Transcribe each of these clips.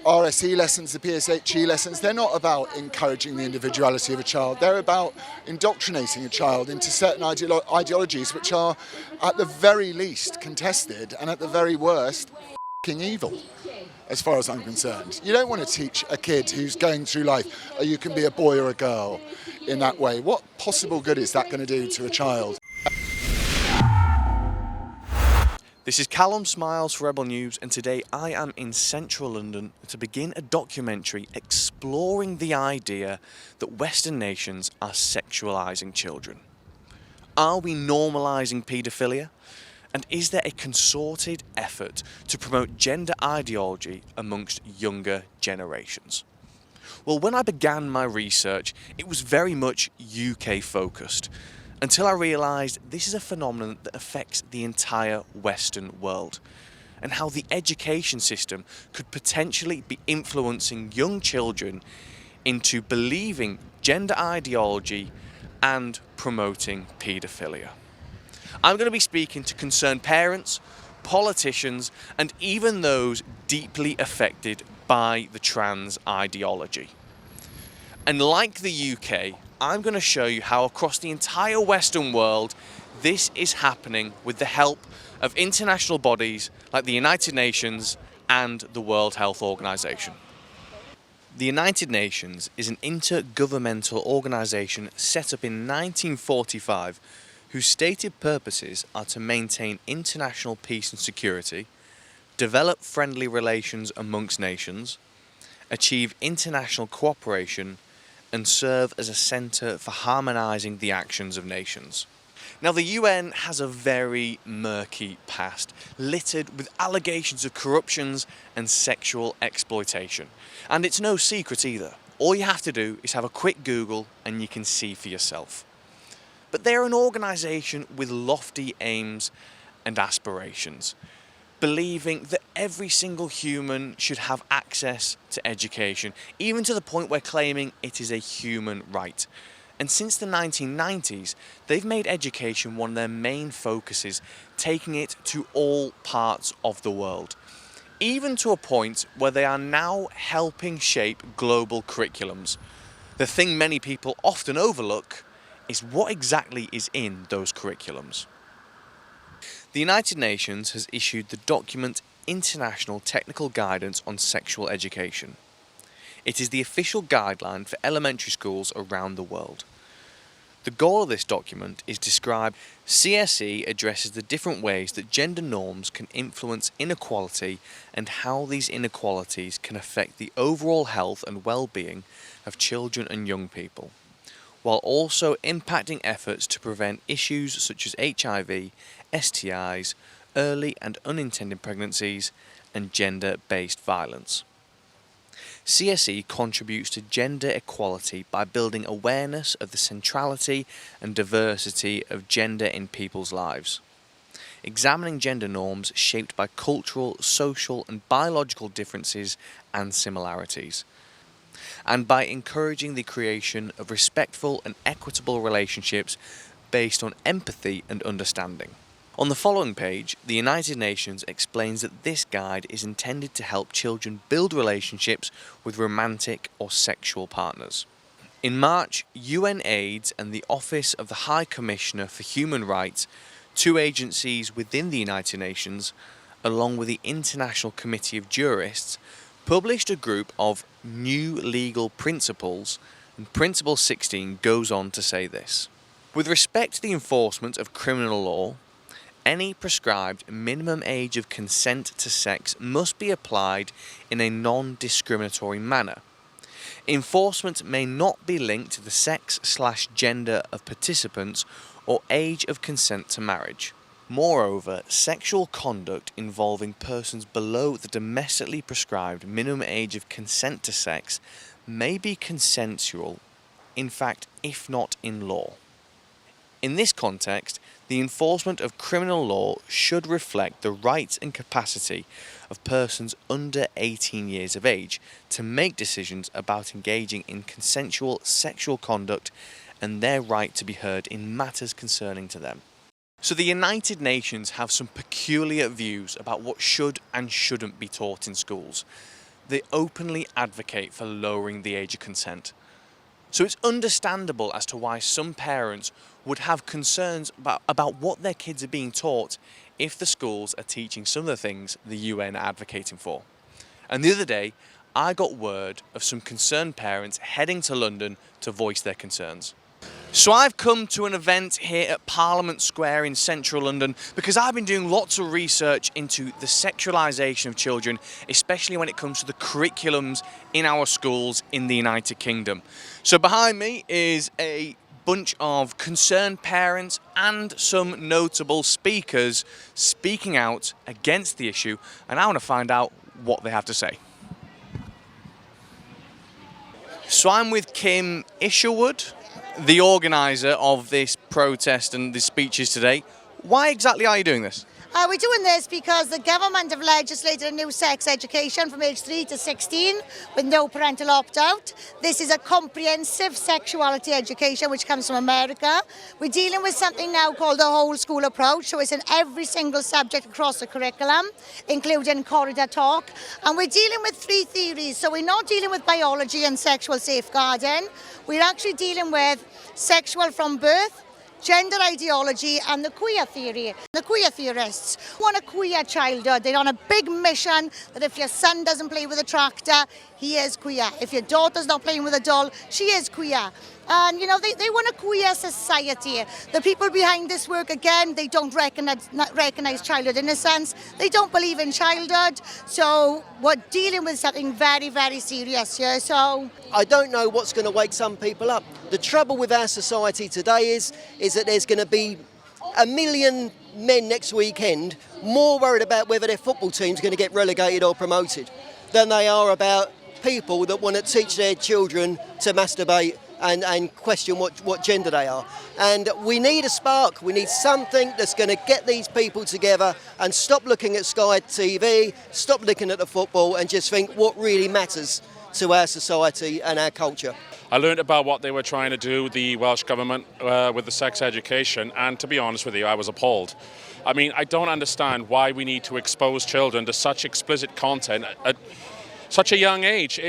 RSE lessons, the PSHE lessons, they're not about encouraging the individuality of a child. They're about indoctrinating a child into certain ideologies which are, at the very least, contested and at the very worst, f***ing evil, as far as I'm concerned. You don't want to teach a kid who's going through life, oh, you can be a boy or a girl in that way. What possible good is that going to do to a child? This is Callum Smiles for Rebel News, and today I am in central London to begin a documentary exploring the idea that Western nations are sexualising children. Are we normalising paedophilia? And is there a concerted effort to promote gender ideology amongst younger generations? Well, when I began my research, it was very much UK focused, until I realised this is a phenomenon that affects the entire Western world, and how the education system could potentially be influencing young children into believing gender ideology and promoting paedophilia. I'm going to be speaking to concerned parents, politicians, and even those deeply affected by the trans ideology. And like the UK, I'm going to show you how across the entire Western world this is happening with the help of international bodies like the United Nations and the World Health Organization. The United Nations is an intergovernmental organisation set up in 1945 whose stated purposes are to maintain international peace and security, develop friendly relations amongst nations, achieve international cooperation, and serve as a centre for harmonising the actions of nations. Now, the UN has a very murky past, littered with allegations of corruptions and sexual exploitation. And it's no secret either. All you have to do is have a quick Google and you can see for yourself. But they're an organisation with lofty aims and aspirations, believing that every single human should have access to education, even to the point where claiming it is a human right. And since the 1990s, they've made education one of their main focuses, taking it to all parts of the world, even to a point where they are now helping shape global curriculums. The thing many people often overlook is what exactly is in those curriculums. The United Nations has issued the document International Technical Guidance on Sexual Education. It is the official guideline for elementary schools around the world. The goal of this document is described. CSE addresses the different ways that gender norms can influence inequality and how these inequalities can affect the overall health and well-being of children and young people, while also impacting efforts to prevent issues such as HIV, STIs, early and unintended pregnancies, and gender-based violence. CSE contributes to gender equality by building awareness of the centrality and diversity of gender in people's lives, examining gender norms shaped by cultural, social, and biological differences and similarities, and by encouraging the creation of respectful and equitable relationships based on empathy and understanding. On the following page, the United Nations explains that this guide is intended to help children build relationships with romantic or sexual partners. In March, UNAIDS and the Office of the High Commissioner for Human Rights, two agencies within the United Nations, along with the International Committee of Jurists, published a group of new legal principles, and Principle 16 goes on to say this. With respect to the enforcement of criminal law, any prescribed minimum age of consent to sex must be applied in a non-discriminatory manner. Enforcement may not be linked to the sex/gender of participants or age of consent to marriage. Moreover, sexual conduct involving persons below the domestically prescribed minimum age of consent to sex may be consensual, in fact, if not in law. In this context, the enforcement of criminal law should reflect the rights and capacity of persons under 18 years of age to make decisions about engaging in consensual sexual conduct and their right to be heard in matters concerning to them. So the United Nations have some peculiar views about what should and shouldn't be taught in schools. they openly advocate for lowering the age of consent. So it's understandable as to why some parents would have concerns about what their kids are being taught if the schools are teaching some of the things the UN are advocating for. And the other day, I got word of some concerned parents heading to London to voice their concerns. So I've come to an event here at Parliament Square in central London because I've been doing lots of research into the sexualisation of children, especially when it comes to the curriculums in our schools in the United Kingdom. So behind me is a bunch of concerned parents and some notable speakers speaking out against the issue, and I want to find out what they have to say. So I'm with Kim Isherwood, the organiser of this protest and the speeches today. Why exactly are you doing this? We're doing this because the government have legislated a new sex education from age 3 to 16 with no parental opt-out. This is a comprehensive sexuality education which comes from America. We're dealing with something now called the whole school approach, so it's in every single subject across the curriculum, including corridor talk. And we're dealing with 3 theories, so we're not dealing with biology and sexual safeguarding. We're actually dealing with sexual from birth, gender ideology and the queer theory. The queer theorists want a queer childhood. They're on a big mission that if your son doesn't play with a tractor, he is queer. If your daughter's not playing with a doll, she is queer. And, you know, they want a queer society. The people behind this work, again, they don't recognize childhood innocence. They don't believe in childhood. So we're dealing with something very, very serious here. So I don't know what's going to wake some people up. The trouble with our society today is that there's going to be 1 million men next weekend more worried about whether their football team's going to get relegated or promoted than they are about people that want to teach their children to masturbate and question what gender they are. And we need a spark. We need something that's going to get these people together and stop looking at Sky TV, stop looking at the football and just think what really matters to our society and our culture. I learned about what they were trying to do, the Welsh government, with the sex education, and to be honest with you, I was appalled. I mean, I don't understand why we need to expose children to such explicit content at such a young age.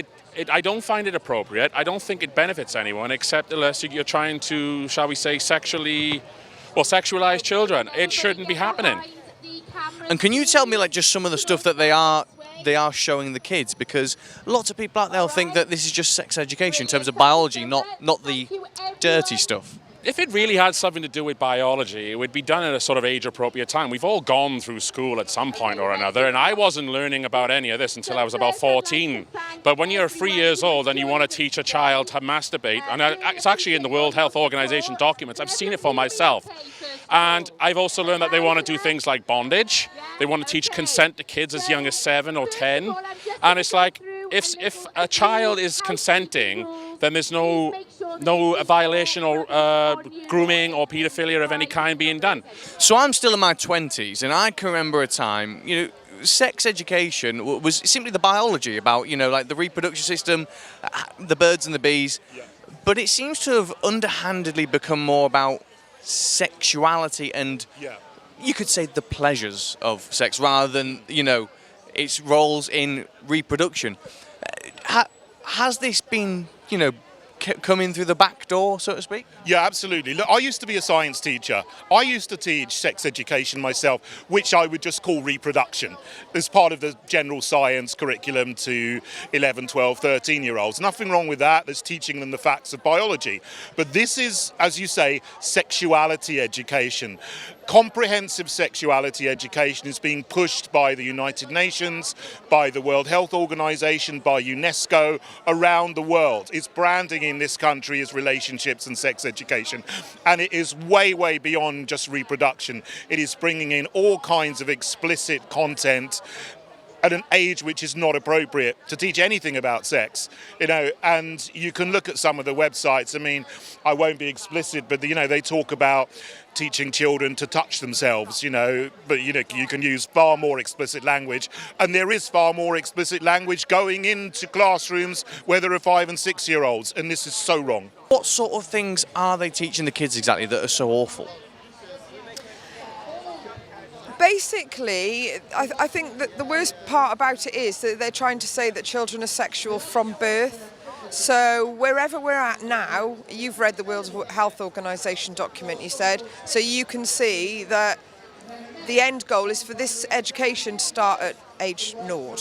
I don't find it appropriate. I don't think it benefits anyone, except unless you're trying to, shall we say, sexualize children. It shouldn't be happening. And can you tell me, like, just some of the stuff that they are showing the kids? Because lots of people out there will think that this is just sex education in terms of biology, not the dirty stuff. If it really had something to do with biology, it would be done at a sort of age-appropriate time. We've all gone through school at some point or another, and I wasn't learning about any of this until I was about 14. But when you're 3 years old and you want to teach a child to masturbate, and it's actually in the World Health Organization documents, I've seen it for myself. And I've also learned that they want to do things like bondage. They want to teach consent to kids as young as 7 or 10. And it's like, if a child is consenting, then there's no violation or grooming or paedophilia of any kind being done. So I'm still in my 20s, and I can remember a time, sex education was simply the biology about, like the reproduction system, the birds and the bees. Yeah. But it seems to have underhandedly become more about sexuality and, you could say, the pleasures of sex rather than, its roles in reproduction. Has this been, come in through the back door, so to speak? Yeah, absolutely. Look, I used to be a science teacher. I used to teach sex education myself, which I would just call reproduction, as part of the general science curriculum to 11, 12, 13-year-olds. Nothing wrong with that. There's teaching them the facts of biology. But this is, as you say, sexuality education. Comprehensive sexuality education is being pushed by the United Nations, by the World Health Organization, by UNESCO, around the world. It's branding in this country as relationships and sex education. And it is way, way beyond just reproduction. It is bringing in all kinds of explicit content at an age which is not appropriate to teach anything about sex, and you can look at some of the websites. I mean, I won't be explicit, but they talk about teaching children to touch themselves, but you can use far more explicit language, and there is far more explicit language going into classrooms where there are 5 and 6 year olds, and this is so wrong. What sort of things are they teaching the kids exactly that are so awful? Basically, I think that the worst part about it is that they're trying to say that children are sexual from birth. So wherever we're at now, you've read the World Health Organization document, you said, so you can see that the end goal is for this education to start at age 0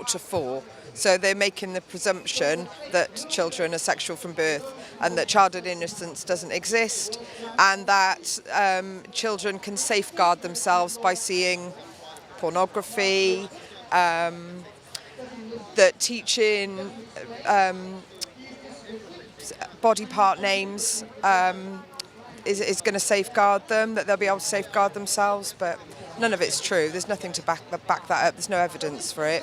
to 4. So they're making the presumption that children are sexual from birth and that childhood innocence doesn't exist, and that children can safeguard themselves by seeing pornography, that teaching body part names is going to safeguard them, that they'll be able to safeguard themselves, but none of it's true. There's nothing to back that up. There's no evidence for it.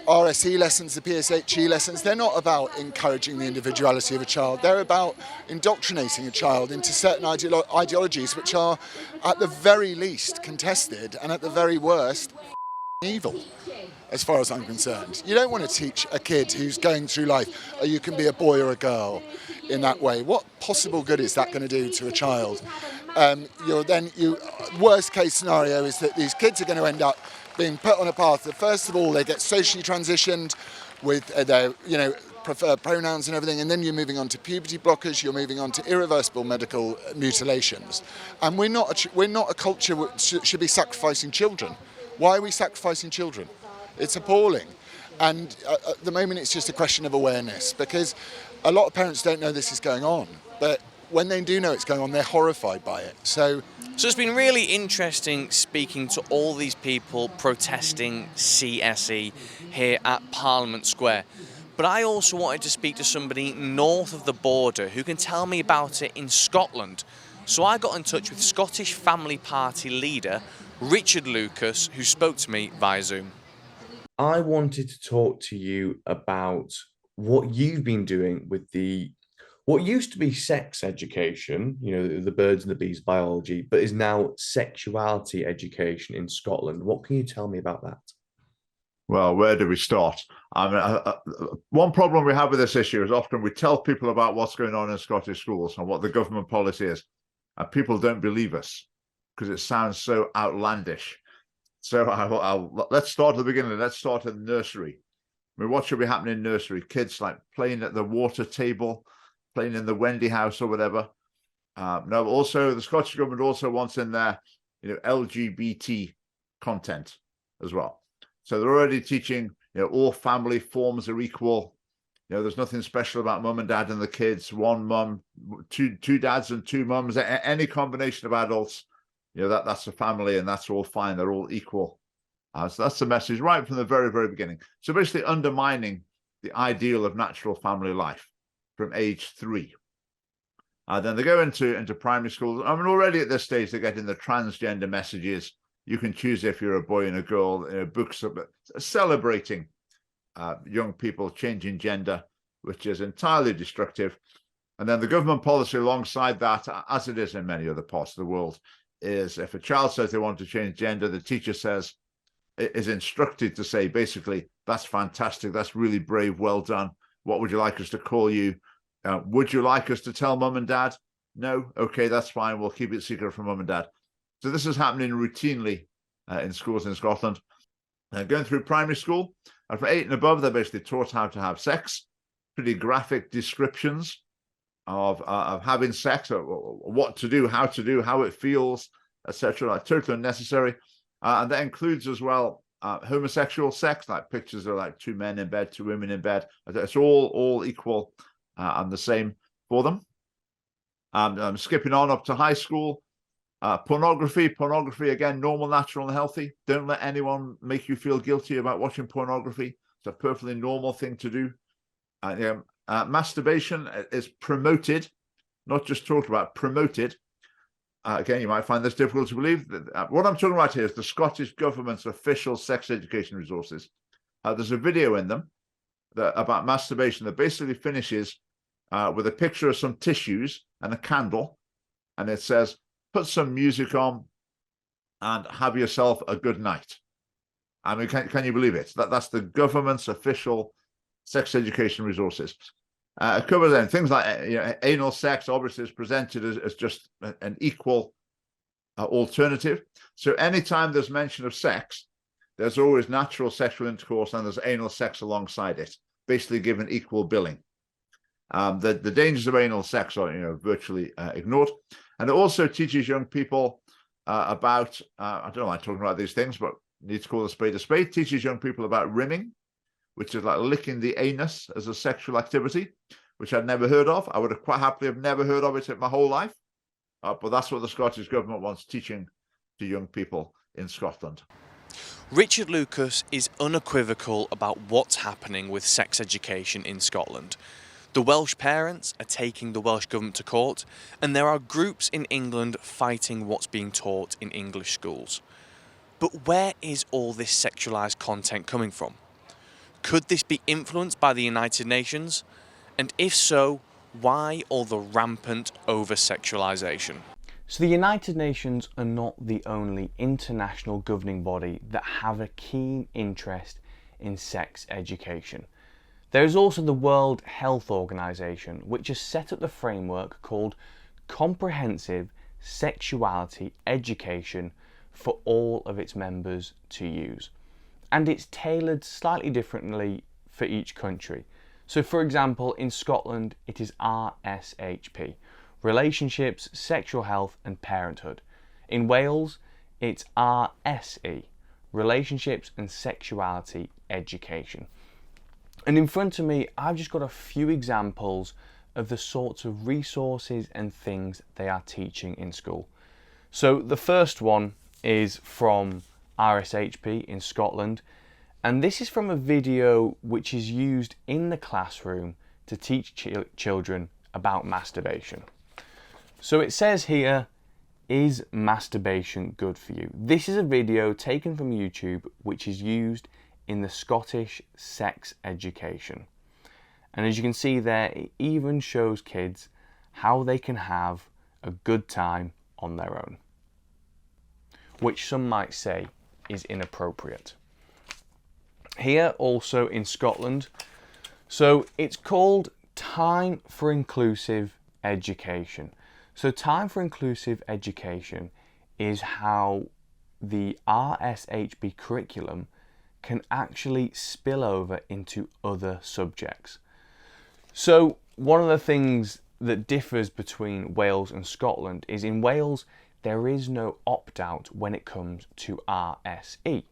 RSE lessons, the PSHE lessons, they're not about encouraging the individuality of a child. They're about indoctrinating a child into certain ideologies which are, at the very least, contested and at the very worst, evil, as far as I'm concerned. You don't want to teach a kid who's going through life, you can be a boy or a girl in that way. What possible good is that going to do to a child? Worst case scenario is that these kids are going to end up being put on a path that, first of all, they get socially transitioned with their, preferred pronouns and everything, and then you're moving on to puberty blockers, you're moving on to irreversible medical mutilations. And we're not a culture which should be sacrificing children. Why are we sacrificing children? It's appalling. And at the moment, it's just a question of awareness, because a lot of parents don't know this is going on, but when they do know it's going on, they're horrified by it. So it's been really interesting speaking to all these people protesting CSE here at Parliament Square. But I also wanted to speak to somebody north of the border who can tell me about it in Scotland. So I got in touch with Scottish Family Party leader Richard Lucas, who spoke to me via Zoom. I wanted to talk to you about what you've been doing with what used to be sex education, the birds and the bees biology, but is now sexuality education in Scotland. What can you tell me about that? Well, where do we start? I mean, one problem we have with this issue is often we tell people about what's going on in Scottish schools and what the government policy is, and people don't believe us because it sounds so outlandish. So let's start at the beginning. Let's start at the nursery. I mean, what should be happening in nursery? Kids like playing at the water table, playing in the Wendy house or whatever. No, also the Scottish government also wants in there, LGBT content as well. So they're already teaching, all family forms are equal. There's nothing special about mum and dad and the kids. One mum, two dads and two mums. Any combination of adults, that's a family and that's all fine. They're all equal. So that's the message right from the very, very beginning. So basically undermining the ideal of natural family life from age 3. Then they go into primary school. I mean, already at this stage, they're getting the transgender messages. You can choose if you're a boy and a girl. Books celebrating young people changing gender, which is entirely destructive. And then the government policy alongside that, as it is in many other parts of the world, is if a child says they want to change gender, the teacher is instructed to say, basically, that's fantastic. That's really brave. Well done. What would you like us to call you? Would you like us to tell mum and dad? No? Okay, that's fine. We'll keep it secret from mum and dad. So this is happening routinely in schools in Scotland. Going through primary school, from 8 and above, they're basically taught how to have sex. Pretty graphic descriptions of having sex, or what to do, how it feels, etc. Like totally unnecessary. And that includes as well homosexual sex, like pictures of like 2 men in bed, 2 women in bed. It's all equal and the same for them. I'm skipping on up to high school. Pornography, again, normal, natural, and healthy. Don't let anyone make you feel guilty about watching pornography. It's a perfectly normal thing to do. Masturbation is promoted, not just talked about, promoted. Again, you might find this difficult to believe. What I'm talking about here is the Scottish government's official sex education resources. There's a video in them about masturbation that basically finishes with a picture of some tissues and a candle, and it says, put some music on and have yourself a good night. I mean, can you believe it? That's the government's official sex education resources. It covers then things like anal sex, obviously, is presented as just an equal alternative. So anytime there's mention of sex, there's always natural sexual intercourse and there's anal sex alongside it, basically given equal billing. The dangers of anal sex are virtually ignored. And it also teaches young people about, I don't like talking about these things, but need to call a spade a spade, teaches young people about rimming, which is like licking the anus as a sexual activity, which I'd never heard of. I would have quite happily have never heard of it in my whole life. But that's what the Scottish Government wants teaching to young people in Scotland. Richard Lucas is unequivocal about what's happening with sex education in Scotland. The Welsh parents are taking the Welsh Government to court, and there are groups in England fighting what's being taught in English schools. But where is all this sexualised content coming from? Could this be influenced by the United Nations? And if so, why all the rampant over-sexualisation? So the United Nations are not the only international governing body that have a keen interest in sex education. There is also the World Health Organization, which has set up the framework called Comprehensive Sexuality Education for all of its members to use. And it's tailored slightly differently for each country. So for example, in Scotland, it is RSHP, Relationships, Sexual Health and Parenthood. In Wales, it's RSE, Relationships and Sexuality Education. And in front of me, I've just got a few examples of the sorts of resources and things they are teaching in school. So the first one is from RSHP in Scotland, and this is from a video which is used in the classroom to teach children about masturbation. So it says here, is masturbation good for you? This is a video taken from YouTube which is used in the Scottish sex education. And as you can see there, it even shows kids how they can have a good time on their own, which some might say is inappropriate. Here also in Scotland, so it's called Time for Inclusive Education. So Time for Inclusive Education is how the RSHB curriculum can actually spill over into other subjects. So one of the things that differs between Wales and Scotland is in Wales there is no opt-out when it comes to RSE.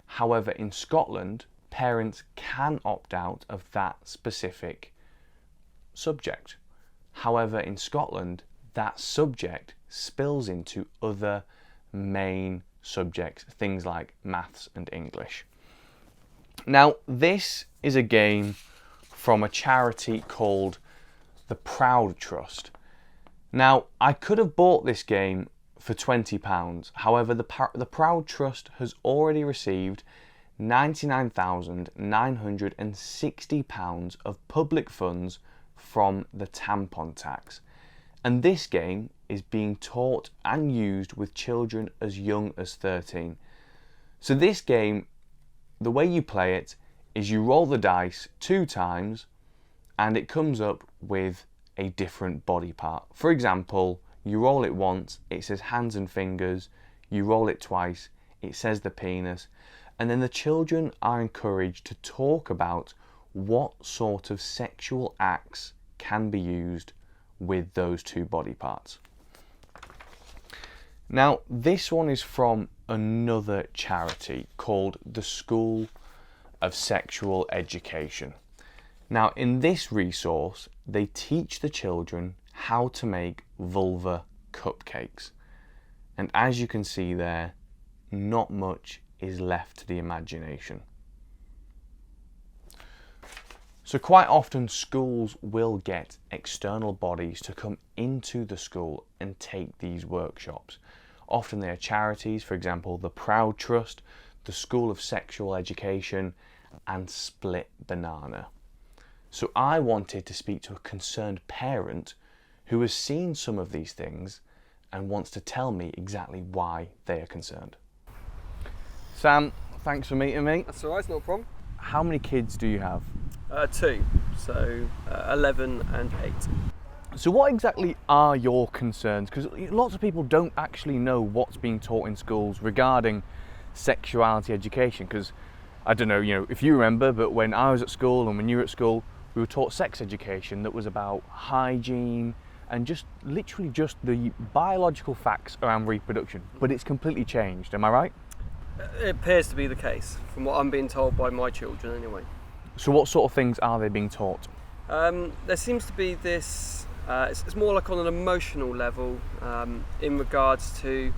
However, in Scotland, parents can opt out of that specific subject. However, in Scotland, that subject spills into other main subjects, things like maths and English. Now, this is a game from a charity called the Proud Trust. Now, I could have bought this game for £20. However, the Proud Trust has already received £99,960 of public funds from the tampon tax. And this game is being taught and used with children as young as 13. So this game, the way you play it is you roll the dice 2 times and it comes up with a different body part. For example, you roll it once, it says hands and fingers, you roll it twice, it says the penis, and then the children are encouraged to talk about what sort of sexual acts can be used with those 2 body parts. Now, this one is from another charity called the School of Sexual Education. Now, in this resource, they teach the children how to make vulva cupcakes. And as you can see there, not much is left to the imagination. So quite often schools will get external bodies to come into the school and take these workshops. Often they are charities, for example, the Proud Trust, the School of Sexual Education, and Split Banana. So I wanted to speak to a concerned parent who has seen some of these things and wants to tell me exactly why they are concerned. Sam, thanks for meeting me. That's all right, no problem. How many kids do you have? 2, so 11 and 8. So what exactly are your concerns? Because lots of people don't actually know what's being taught in schools regarding sexuality education. Because I don't know, if you remember, but when I was at school and when you were at school, we were taught sex education that was about hygiene and just literally just the biological facts around reproduction. But it's completely changed, am I right? It appears to be the case, from what I'm being told by my children anyway. So what sort of things are they being taught? There seems to be this, it's more like on an emotional level in regards to,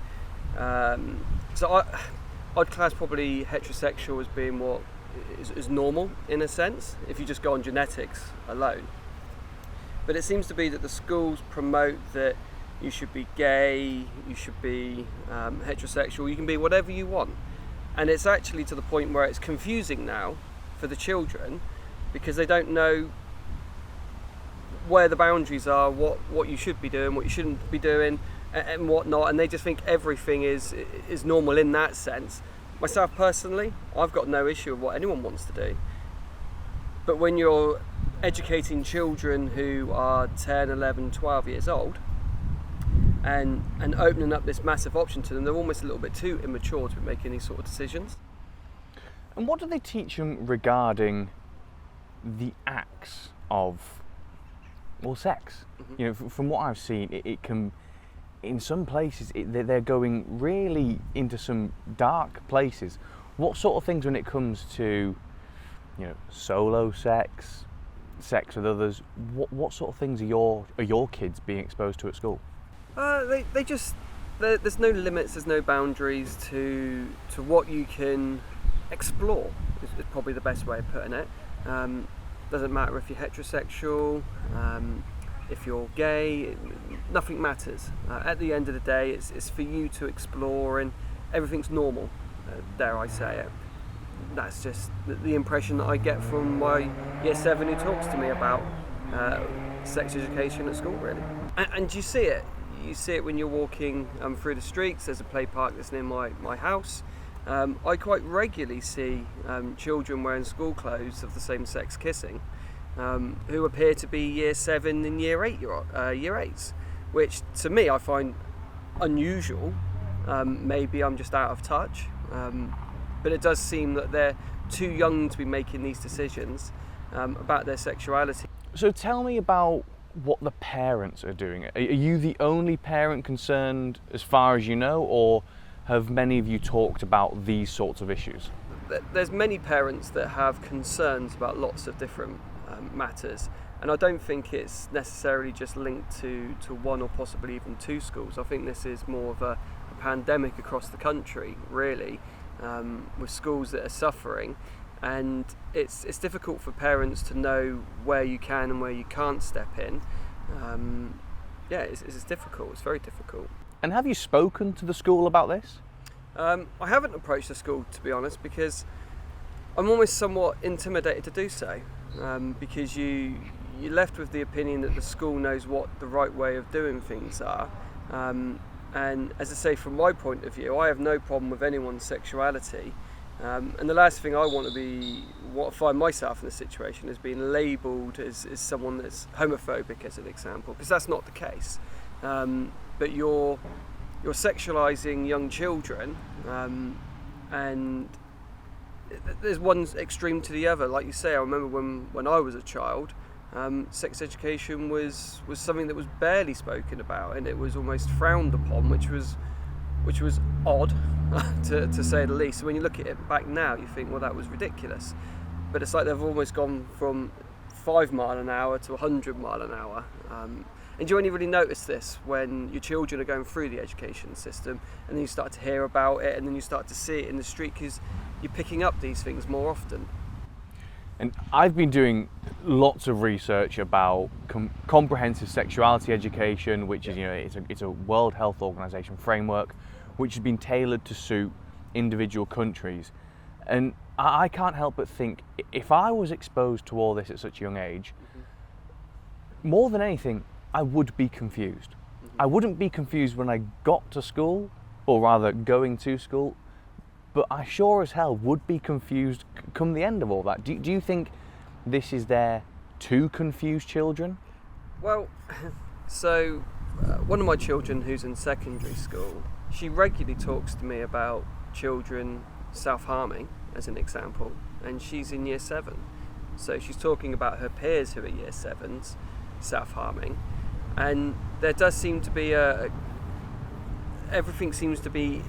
so I'd class probably heterosexual as being what is normal in a sense, if you just go on genetics alone. But it seems to be that the schools promote that you should be gay, you should be heterosexual, you can be whatever you want. And it's actually to the point where it's confusing now for the children because they don't know where the boundaries are, what you should be doing, what you shouldn't be doing, and whatnot, and they just think everything is normal in that sense. Myself personally, I've got no issue with what anyone wants to do. But when you're educating children who are 10, 11, 12 years old and opening up this massive option to them, they're almost a little bit too immature to be making these sort of decisions. And what do they teach them regarding the acts of, well, sex? Mm-hmm. From what I've seen, it can, in some places, they're going really into some dark places. What sort of things when it comes to, solo sex, sex with others, what sort of things are your kids being exposed to at school? There's no limits, there's no boundaries to what you can explore, is probably the best way of putting it. Doesn't matter if you're heterosexual, if you're gay, nothing matters. At the end of the day, it's for you to explore, and everything's normal, dare I say it. That's just the impression that I get from my year 7 who talks to me about sex education at school, really. And you see it. You see it when you're walking through the streets. There's a play park that's near my house. I quite regularly see children wearing school clothes of the same sex kissing, who appear to be year 7 and year 8s, which to me I find unusual. Maybe I'm just out of touch, but it does seem that they're too young to be making these decisions about their sexuality. So tell me about what the parents are doing. Are you the only parent concerned as far as you know, or have many of you talked about these sorts of issues? There's many parents that have concerns about lots of different matters, and I don't think it's necessarily just linked to one or possibly even 2 schools. I think this is more of a pandemic across the country, really, with schools that are suffering, and it's difficult for parents to know where you can and where you can't step in. It's difficult, it's very difficult. And have you spoken to the school about this? I haven't approached the school, to be honest, because I'm almost somewhat intimidated to do so, because you're left with the opinion that the school knows what the right way of doing things are. And as I say, from my point of view, I have no problem with anyone's sexuality. And the last thing I want to find myself in this situation is being labelled as someone that's homophobic, as an example, because that's not the case. But you're sexualising young children, and there's one extreme to the other. Like you say, I remember when I was a child, sex education was something that was barely spoken about, and it was almost frowned upon, which was odd, to say the least. So when you look at it back now, you think, well, that was ridiculous. But it's like they've almost gone from 5 miles an hour to 100 miles an hour. And you only really notice this when your children are going through the education system, and then you start to hear about it, and then you start to see it in the street because you're picking up these things more often. And I've been doing lots of research about comprehensive sexuality education, which is, it's a World Health Organization framework, which has been tailored to suit individual countries. And I can't help but think, if I was exposed to all this at such a young age, more than anything, I would be confused. I wouldn't be confused when I got to school, or rather going to school, but I sure as hell would be confused come the end of all that. Do you think this is there to confuse children? Well, So, one of my children who's in secondary school, she regularly talks to me about children self-harming, as an example, and she's in year 7. So she's talking about her peers who are year 7s self-harming, and there does seem to be everything seems to be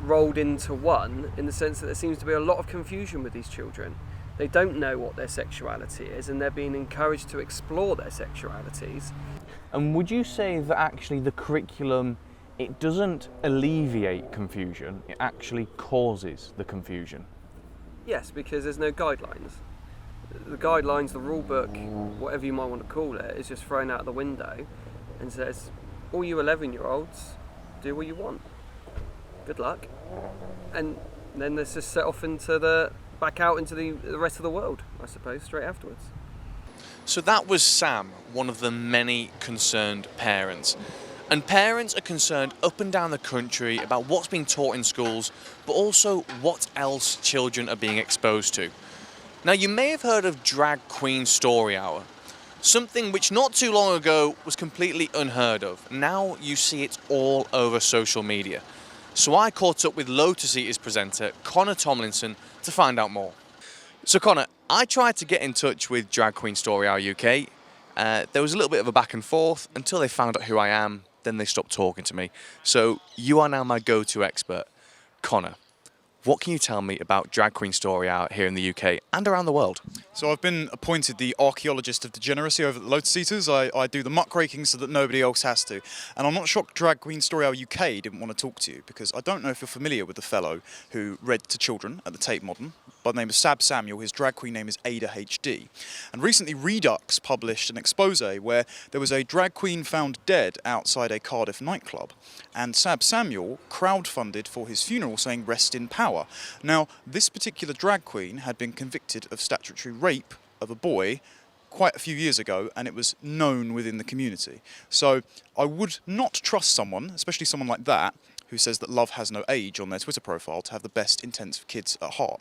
rolled into one, in the sense that there seems to be a lot of confusion with these children. They don't know what their sexuality is, and they're being encouraged to explore their sexualities. And would you say that actually the curriculum, it doesn't alleviate confusion, it actually causes the confusion? Yes, because there's no guidelines. The guidelines, the rule book, whatever you might want to call it, is just thrown out the window and says, all you 11-year-olds, do what you want. Good luck. And then let's just set off back out into the rest of the world, I suppose, straight afterwards. So that was Sam, one of the many concerned parents. And parents are concerned up and down the country about what's being taught in schools, but also what else children are being exposed to. Now, you may have heard of Drag Queen Story Hour, something which not too long ago was completely unheard of. Now you see it all over social media. So I caught up with Lotus Eaters presenter Connor Tomlinson to find out more. So Connor, I tried to get in touch with Drag Queen Story Hour UK. There was a little bit of a back and forth until they found out who I am, then they stopped talking to me. So you are now my go-to expert. Connor, what can you tell me about Drag Queen Story Hour here in the UK and around the world? So I've been appointed the archaeologist of degeneracy over at the Lotus Eaters. I do the muckraking so that nobody else has to. And I'm not shocked Drag Queen Story Hour UK didn't want to talk to you, because I don't know if you're familiar with the fellow who read to children at the Tate Modern by the name of Sab Samuel. His drag queen name is Ada HD. And recently Redux published an expose where there was a drag queen found dead outside a Cardiff nightclub. And Sab Samuel crowdfunded for his funeral, saying rest in power. Now, this particular drag queen had been convicted of statutory rape of a boy quite a few years ago, and it was known within the community. So I would not trust someone, especially someone like that, who says that love has no age on their Twitter profile, to have the best intents of kids at heart.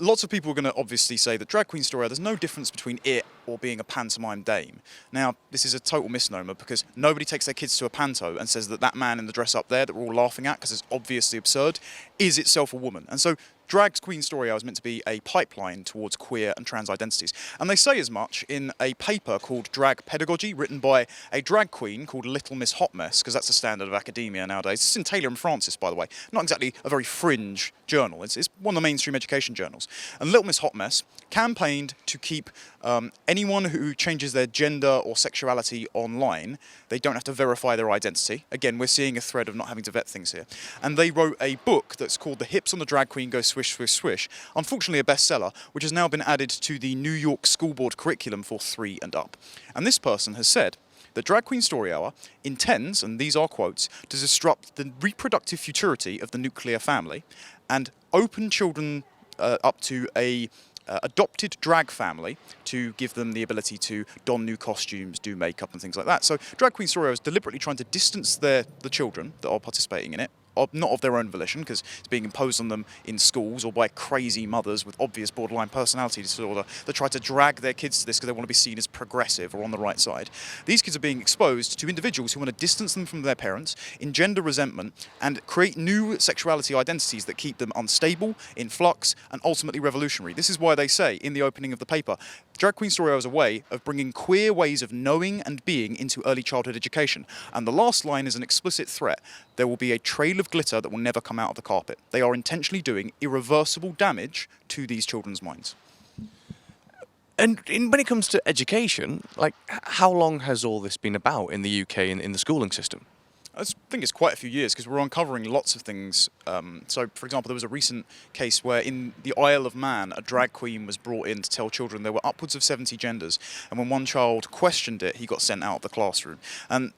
Lots of people are going to obviously say that Drag Queen Story, there's no difference between it or being a pantomime dame. Now, this is a total misnomer, because nobody takes their kids to a panto and says that that man in the dress up there that we're all laughing at, because it's obviously absurd, is itself a woman. And so Drag Queen Story Hour is meant to be a pipeline towards queer and trans identities. And they say as much in a paper called Drag Pedagogy, written by a drag queen called Little Miss Hot Mess, because that's the standard of academia nowadays. It's in Taylor and Francis, by the way. Not exactly a very fringe journal. It's one of the mainstream education journals. And Little Miss Hot Mess campaigned to keep anyone who changes their gender or sexuality online, they don't have to verify their identity. Again, we're seeing a thread of not having to vet things here. And they wrote a book that's called The Hips on the Drag Queen Go Swish, Swish, Swish. Unfortunately, a bestseller, which has now been added to the New York School Board curriculum for 3 and up. And this person has said that Drag Queen Story Hour intends, and these are quotes, to disrupt the reproductive futurity of the nuclear family and open children up to a adopted drag family to give them the ability to don new costumes, do makeup and things like that. So Drag Queen Story Hour is deliberately trying to distance the children that are participating in it, not of their own volition, because it's being imposed on them in schools or by crazy mothers with obvious borderline personality disorder that try to drag their kids to this because they want to be seen as progressive or on the right side. These kids are being exposed to individuals who want to distance them from their parents, engender resentment, and create new sexuality identities that keep them unstable, in flux, and ultimately revolutionary. This is why they say in the opening of the paper, Drag Queen Story Hour is a way of bringing queer ways of knowing and being into early childhood education. And the last line is an explicit threat. There will be a trail of glitter that will never come out of the carpet. They are intentionally doing irreversible damage to these children's minds. And when it comes to education, like, how long has all this been about in the UK in the schooling system? I think it's quite a few years, because we're uncovering lots of things. So, for example, there was a recent case where in the Isle of Man, a drag queen was brought in to tell children there were upwards of 70 genders. And when one child questioned it, he got sent out of the classroom. And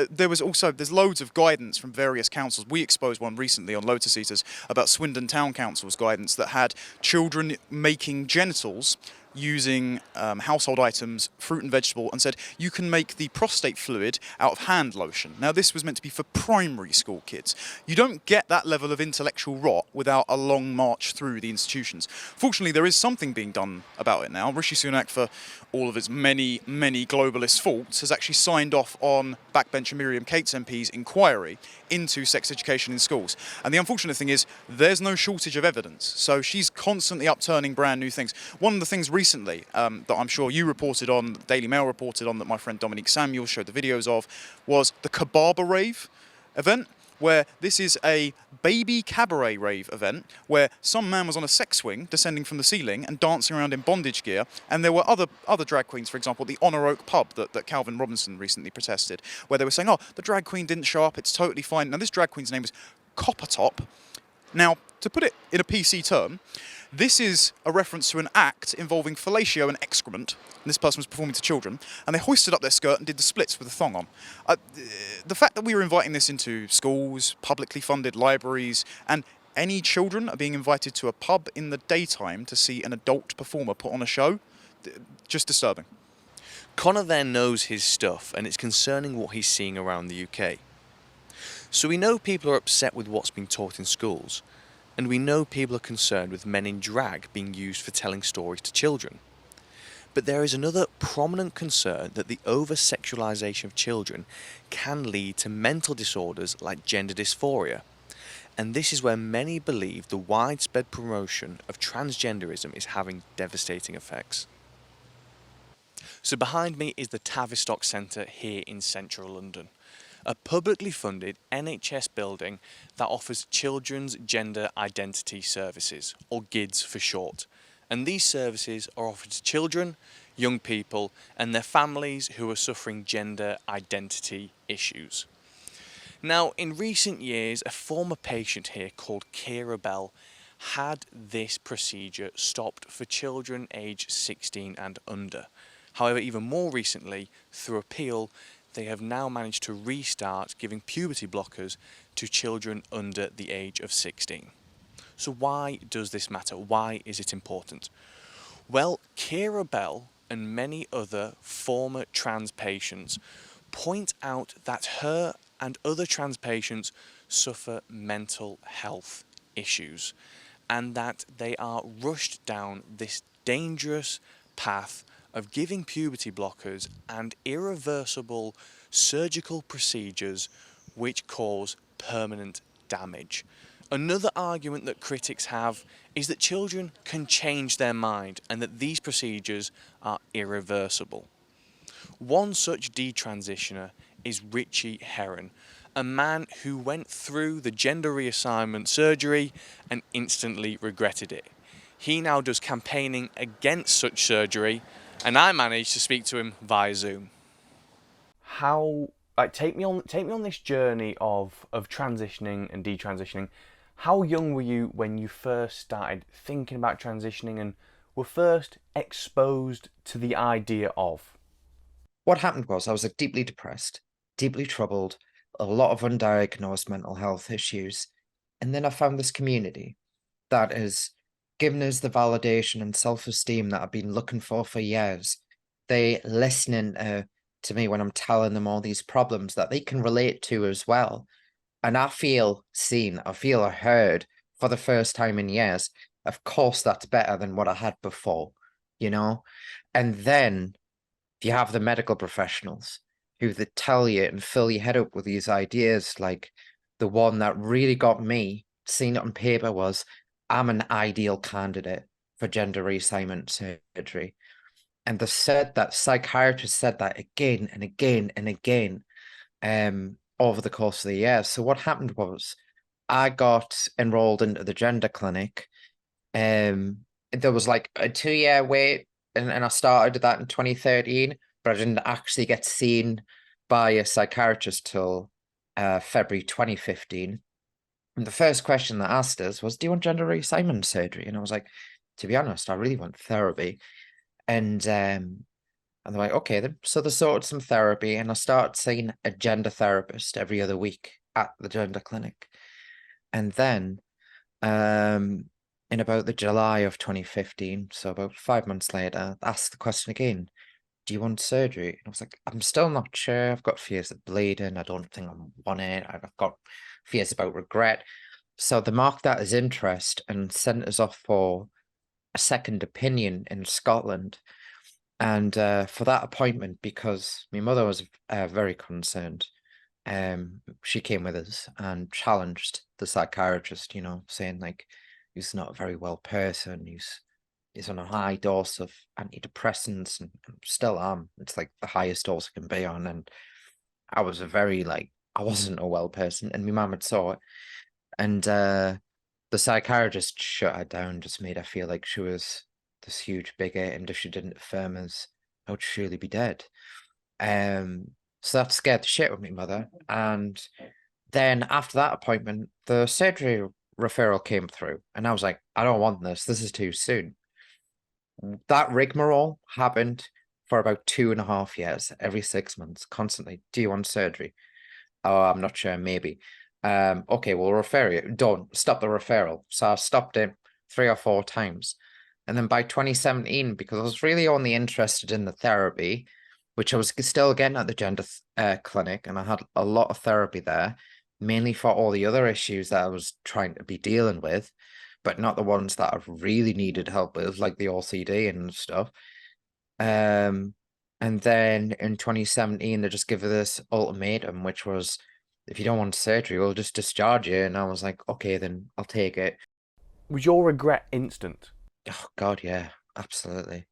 there's loads of guidance from various councils. We exposed one recently on Lotus Eaters about Swindon Town Council's guidance that had children making genitals using household items, fruit and vegetable, and said you can make the prostate fluid out of hand lotion. Now this was meant to be for primary school kids. You don't get that level of intellectual rot without a long march through the institutions. Fortunately, there is something being done about it now. Rishi Sunak, for all of his many globalist faults, has actually signed off on backbencher Miriam Cates MP's inquiry into sex education in schools. And the unfortunate thing is there's no shortage of evidence. So she's constantly upturning brand new things. One of the things recently that I'm sure you reported on, the Daily Mail reported on, that my friend Dominique Samuel showed the videos of, was the Kababa rave event, where this is a baby cabaret rave event where some man was on a sex swing descending from the ceiling and dancing around in bondage gear, and there were other drag queens, for example, the Honor Oak pub that Calvin Robinson recently protested, where they were saying, oh, the drag queen didn't show up, it's totally fine. Now this drag queen's name was Copper Top. Now, to put it in a PC term, this is a reference to an act involving fellatio and excrement. And this person was performing to children, and they hoisted up their skirt and did the splits with a thong on. The fact that we were inviting this into schools, publicly funded libraries, and any children are being invited to a pub in the daytime to see an adult performer put on a show, just disturbing. Connor there knows his stuff, and it's concerning what he's seeing around the UK. So we know people are upset with what's being taught in schools, and we know people are concerned with men in drag being used for telling stories to children. But there is another prominent concern that the over-sexualisation of children can lead to mental disorders like gender dysphoria. And this is where many believe the widespread promotion of transgenderism is having devastating effects. So behind me is the Tavistock Centre here in central London, a publicly funded NHS building that offers children's gender identity services, or GIDS for short. And these services are offered to children, young people and their families who are suffering gender identity issues. Now, in recent years, a former patient here called Kira Bell had this procedure stopped for children aged 16 and under. However, even more recently, through appeal, they have now managed to restart giving puberty blockers to children under the age of 16. So why does this matter? Why is it important? Well, Kira Bell and many other former trans patients point out that her and other trans patients suffer mental health issues, and that they are rushed down this dangerous path of giving puberty blockers and irreversible surgical procedures which cause permanent damage. Another argument that critics have is that children can change their mind and that these procedures are irreversible. One such detransitioner is Richie Heron, a man who went through the gender reassignment surgery and instantly regretted it. He now does campaigning against such surgery, and I managed to speak to him via Zoom. Take me on this journey of transitioning and detransitioning. How young were you when you first started thinking about transitioning and were first exposed to the idea of? What happened was I was deeply depressed, deeply troubled, a lot of undiagnosed mental health issues. And then I found this community that has given us the validation and self-esteem that I've been looking for years. They listening to me when I'm telling them all these problems that they can relate to as well. And I feel seen, I feel heard for the first time in years. Of course, that's better than what I had before, you know? And then you have the medical professionals who they tell you and fill your head up with these ideas. Like the one that really got me, seeing it on paper, was I'm an ideal candidate for gender reassignment surgery. And they said that, psychiatrists said that again and again and again over the course of the year. So what happened was I got enrolled into the gender clinic. There was like a 2-year wait, and I started that in 2013, but I didn't actually get seen by a psychiatrist till February 2015. And the first question they asked us was, do you want gender reassignment surgery? And I was like, to be honest, I really want therapy. And they're like, okay then. So they sorted some therapy, and I started seeing a gender therapist every other week at the gender clinic. And then in about the July of 2015, so about 5 months later, asked the question again, do you want surgery? And I was like, I'm still not sure. I've got fears of bleeding. I don't think I want it. I've got fears about regret. So they marked that as interest and sent us off for a second opinion in Scotland. And for that appointment, because my mother was very concerned, she came with us and challenged the psychiatrist, you know, saying like, he's not a very well person. He's on a high dose of antidepressants and still am. It's like the highest dose I can be on. And I was I wasn't a well person, and my mum had saw it. And the psychiatrist shut her down, just made her feel like she was this huge bigot, and if she didn't affirm us, I would surely be dead. So that scared the shit with me mother. And then after that appointment, the surgery referral came through, and I was like, I don't want this. This is too soon. That rigmarole happened for about 2.5 years, every 6 months, constantly. Do you want surgery? Oh, I'm not sure, maybe. Okay, we'll refer you. Don't stop the referral. So I stopped it 3 or 4 times. And then by 2017, because I was really only interested in the therapy, which I was still getting at the gender clinic, and I had a lot of therapy there, mainly for all the other issues that I was trying to be dealing with, but not the ones that I really needed help with, like the OCD and stuff. And then in 2017, they just give us this ultimatum, which was, if you don't want surgery, we'll just discharge you. And I was like, okay, then I'll take it. Was your regret instant? Oh, God, yeah, absolutely.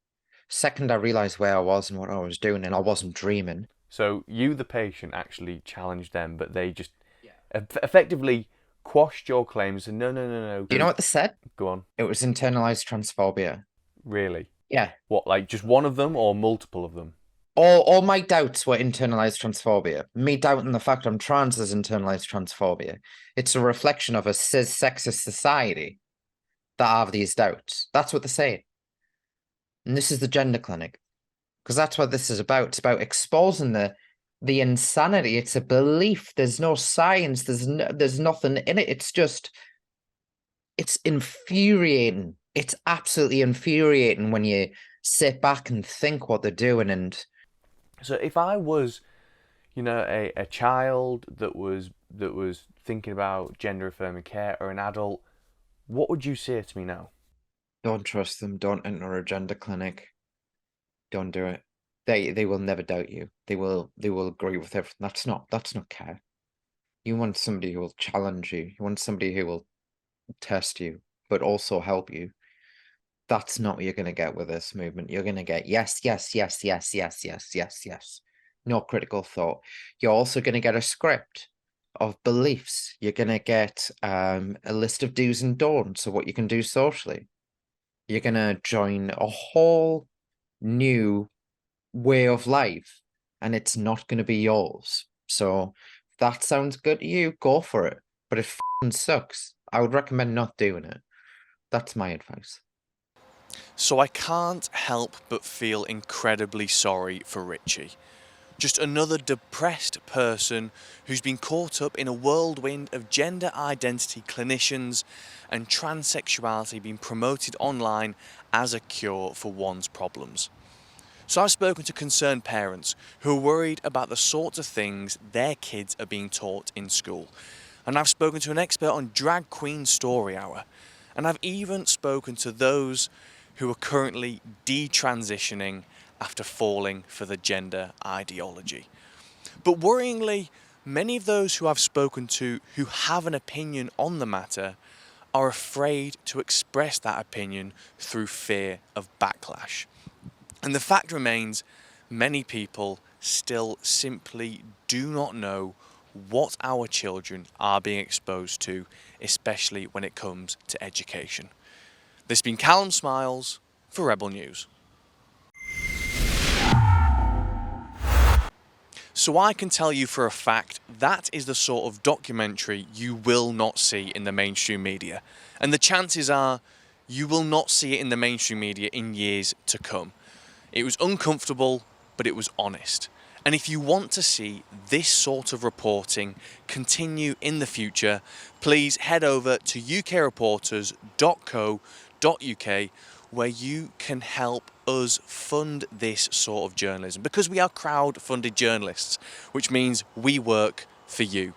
Second, I realised where I was and what I was doing, and I wasn't dreaming. So you, the patient, actually challenged them, but they just effectively quashed your claims and no. Do you know what they said? Go on. It was internalized transphobia. Really? Yeah. What, like just one of them or multiple of them? All my doubts were internalized transphobia. Me doubting the fact I'm trans is internalized transphobia. It's a reflection of a cis sexist society that have these doubts. That's what they're saying. And this is the gender clinic, because that's what this is about. It's about exposing the insanity. It's a belief. There's no science. There's nothing in it. It's infuriating. It's absolutely infuriating when you sit back and think what they're doing. And so if I was, a child that was thinking about gender affirming care, or an adult, what would you say to me now? Don't trust them. Don't enter a gender clinic. Don't do it. They will never doubt you. They will agree with everything. That's not care. You want somebody who will challenge you. You want somebody who will test you, but also help you. That's not what you're going to get with this movement. You're going to get yes. No critical thought. You're also going to get a script of beliefs. You're going to get a list of do's and don'ts of what you can do socially. You're going to join a whole new way of life, and it's not going to be yours. So if that sounds good to you, go for it. But if it sucks, I would recommend not doing it. That's my advice. So I can't help but feel incredibly sorry for Richie. Just another depressed person who's been caught up in a whirlwind of gender identity clinicians and transsexuality being promoted online as a cure for one's problems. So I've spoken to concerned parents who are worried about the sorts of things their kids are being taught in school. And I've spoken to an expert on Drag Queen Story Hour. And I've even spoken to those who are currently detransitioning after falling for the gender ideology. But worryingly, many of those who I've spoken to who have an opinion on the matter are afraid to express that opinion through fear of backlash. And the fact remains, many people still simply do not know what our children are being exposed to, especially when it comes to education. This has been Callum Smiles for Rebel News. So I can tell you for a fact that is the sort of documentary you will not see in the mainstream media. And the chances are you will not see it in the mainstream media in years to come. It was uncomfortable, but it was honest. And if you want to see this sort of reporting continue in the future, please head over to ukreporters.co.uk, where you can help us fund this sort of journalism, because we are crowd-funded journalists, which means we work for you.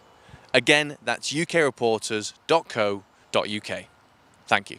Again, that's ukreporters.co.uk. Thank you.